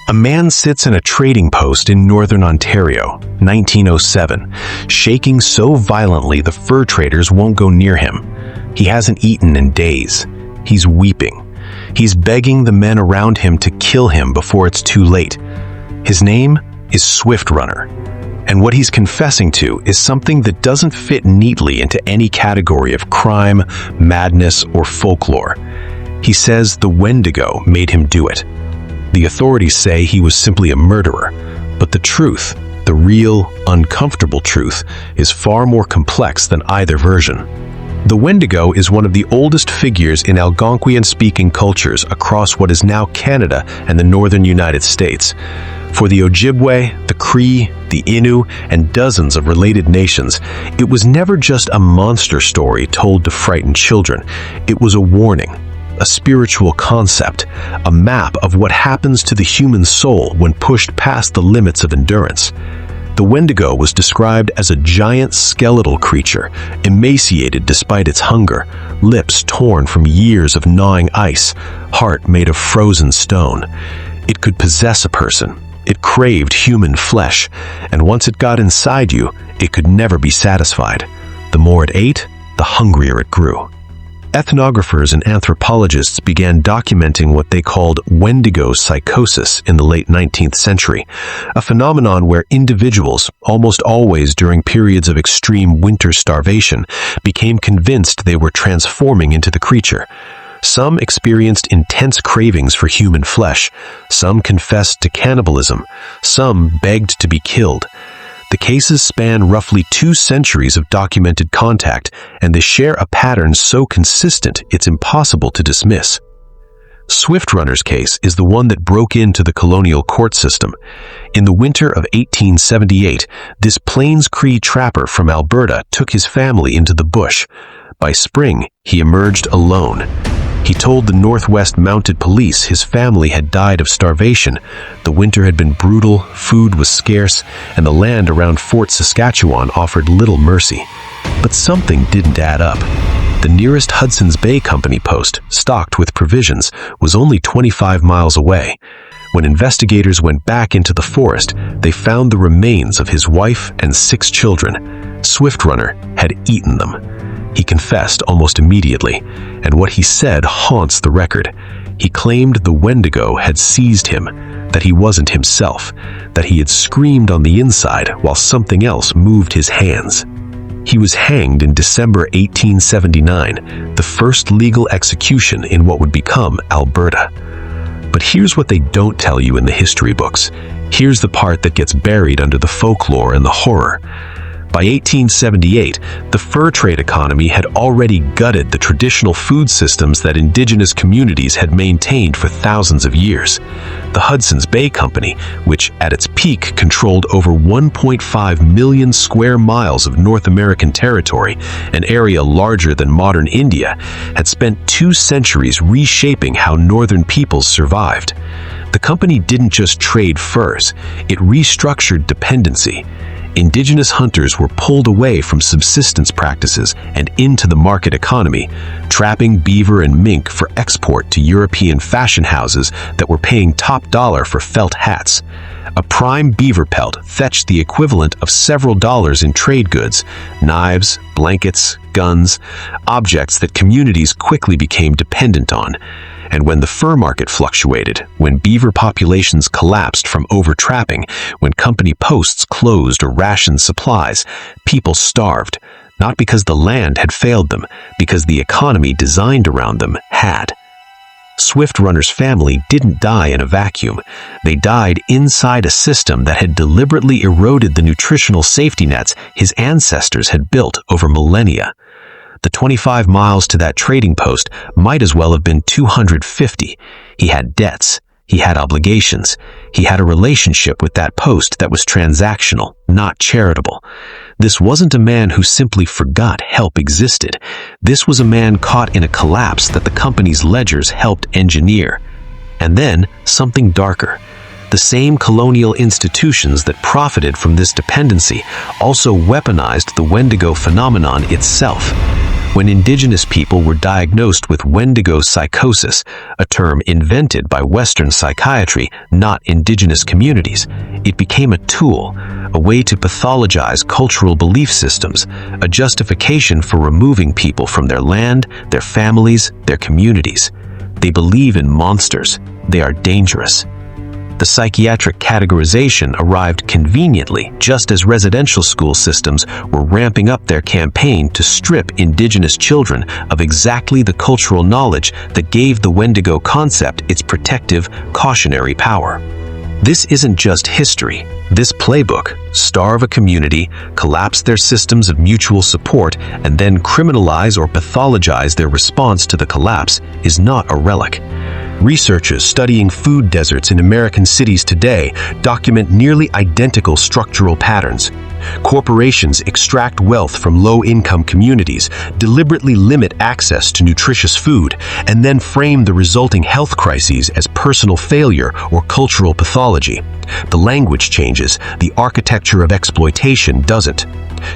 A man sits in a trading post in northern Ontario, 1907, shaking so violently the fur traders won't go near him. He hasn't eaten in days. He's weeping. He's begging the men around him to kill him before it's too late. His name is Swift Runner, and what he's confessing to is something that doesn't fit neatly into any category of crime, madness, or folklore. He says the Wendigo made him do it. The authorities say he was simply a murderer, but the truth, the real, uncomfortable truth, is far more complex than either version. The Wendigo is one of the oldest figures in Algonquian-speaking cultures across what is now Canada and the northern United States. For the Ojibwe, the Cree, the Innu, and dozens of related nations, it was never just a monster story told to frighten children. It was a warning, a spiritual concept, a map of what happens to the human soul when pushed past the limits of endurance. The Wendigo was described as a giant skeletal creature, emaciated despite its hunger, lips torn from years of gnawing ice, heart made of frozen stone. It could possess a person. It craved human flesh, and once it got inside you, it could never be satisfied. The more it ate, the hungrier it grew. Ethnographers and anthropologists began documenting what they called Wendigo Psychosis in the late 19th century, a phenomenon where individuals, almost always during periods of extreme winter starvation, became convinced they were transforming into the creature. Some experienced intense cravings for human flesh, some confessed to cannibalism, some begged to be killed. The cases span roughly 2 centuries of documented contact, and they share a pattern so consistent it's impossible to dismiss. Swift Runner's case is the one that broke into the colonial court system. In the winter of 1878, this Plains Cree trapper from Alberta took his family into the bush. By spring, he emerged alone. He told the Northwest Mounted Police his family had died of starvation. The winter had been brutal, food was scarce, and the land around Fort Saskatchewan offered little mercy. But something didn't add up. The nearest Hudson's Bay Company post, stocked with provisions, was only 25 miles away. When investigators went back into the forest, they found the remains of his wife and 6 children. Swift Runner had eaten them. He confessed almost immediately, and what he said haunts the record. He claimed the Wendigo had seized him, that he wasn't himself, that he had screamed on the inside while something else moved his hands. He was hanged in December 1879, the first legal execution in what would become Alberta. But here's what they don't tell you in the history books. Here's the part that gets buried under the folklore and the horror. By 1878, the fur trade economy had already gutted the traditional food systems that Indigenous communities had maintained for thousands of years. The Hudson's Bay Company, which at its peak controlled over 1.5 million square miles of North American territory, an area larger than modern India, had spent 2 centuries reshaping how northern peoples survived. The company didn't just trade furs, it restructured dependency. Indigenous hunters were pulled away from subsistence practices and into the market economy, trapping beaver and mink for export to European fashion houses that were paying top dollar for felt hats. A prime beaver pelt fetched the equivalent of several dollars in trade goods, knives, blankets, guns, objects that communities quickly became dependent on. And when the fur market fluctuated, when beaver populations collapsed from overtrapping, when company posts closed or rationed supplies, people starved, not because the land had failed them, because the economy designed around them had. Swift Runner's family didn't die in a vacuum. They died inside a system that had deliberately eroded the nutritional safety nets his ancestors had built over millennia. The 25 miles to that trading post might as well have been 250. He had debts. He had obligations. He had a relationship with that post that was transactional, not charitable. This wasn't a man who simply forgot help existed. This was a man caught in a collapse that the company's ledgers helped engineer. And then, something darker. The same colonial institutions that profited from this dependency also weaponized the Wendigo phenomenon itself. When indigenous people were diagnosed with Wendigo Psychosis, a term invented by Western psychiatry, not indigenous communities, it became a tool, a way to pathologize cultural belief systems, a justification for removing people from their land, their families, their communities. They believe in monsters. They are dangerous. The psychiatric categorization arrived conveniently just as residential school systems were ramping up their campaign to strip indigenous children of exactly the cultural knowledge that gave the Wendigo concept its protective, cautionary power. This isn't just history. This playbook, starve a community, collapse their systems of mutual support, and then criminalize or pathologize their response to the collapse, is not a relic. Researchers studying food deserts in American cities today document nearly identical structural patterns. Corporations extract wealth from low-income communities, deliberately limit access to nutritious food, and then frame the resulting health crises as personal failure or cultural pathology. The language changes, the architecture of exploitation doesn't.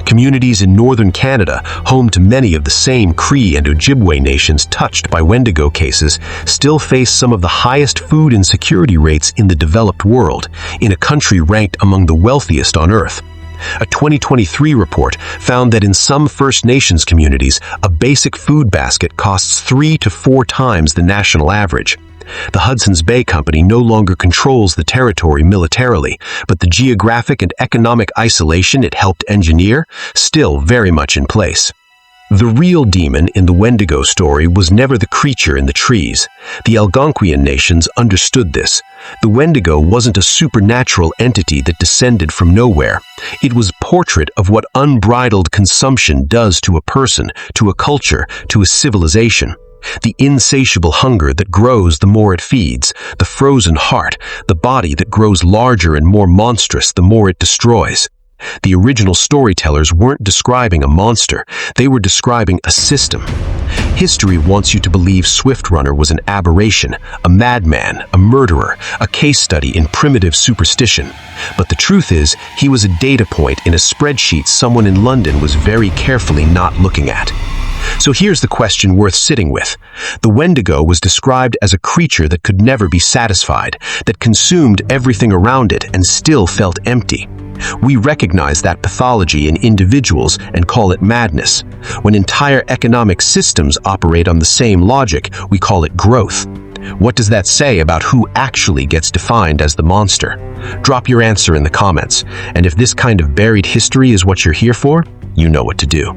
Communities in northern Canada, home to many of the same Cree and Ojibwe nations touched by Wendigo cases, still face some of the highest food insecurity rates in the developed world, in a country ranked among the wealthiest on Earth. A 2023 report found that in some First Nations communities, a basic food basket costs 3 to 4 times the national average. The Hudson's Bay Company no longer controls the territory militarily, but the geographic and economic isolation it helped engineer still very much in place. The real demon in the Wendigo story was never the creature in the trees. The Algonquian nations understood this. The Wendigo wasn't a supernatural entity that descended from nowhere. It was a portrait of what unbridled consumption does to a person, to a culture, to a civilization. The insatiable hunger that grows the more it feeds, the frozen heart, the body that grows larger and more monstrous the more it destroys. The original storytellers weren't describing a monster, they were describing a system. History wants you to believe Swiftrunner was an aberration, a madman, a murderer, a case study in primitive superstition. But the truth is, he was a data point in a spreadsheet someone in London was very carefully not looking at. So here's the question worth sitting with. The Wendigo was described as a creature that could never be satisfied, that consumed everything around it and still felt empty. We recognize that pathology in individuals and call it madness. When entire economic systems operate on the same logic, we call it growth. What does that say about who actually gets defined as the monster? Drop your answer in the comments, and if this kind of buried history is what you're here for, you know what to do.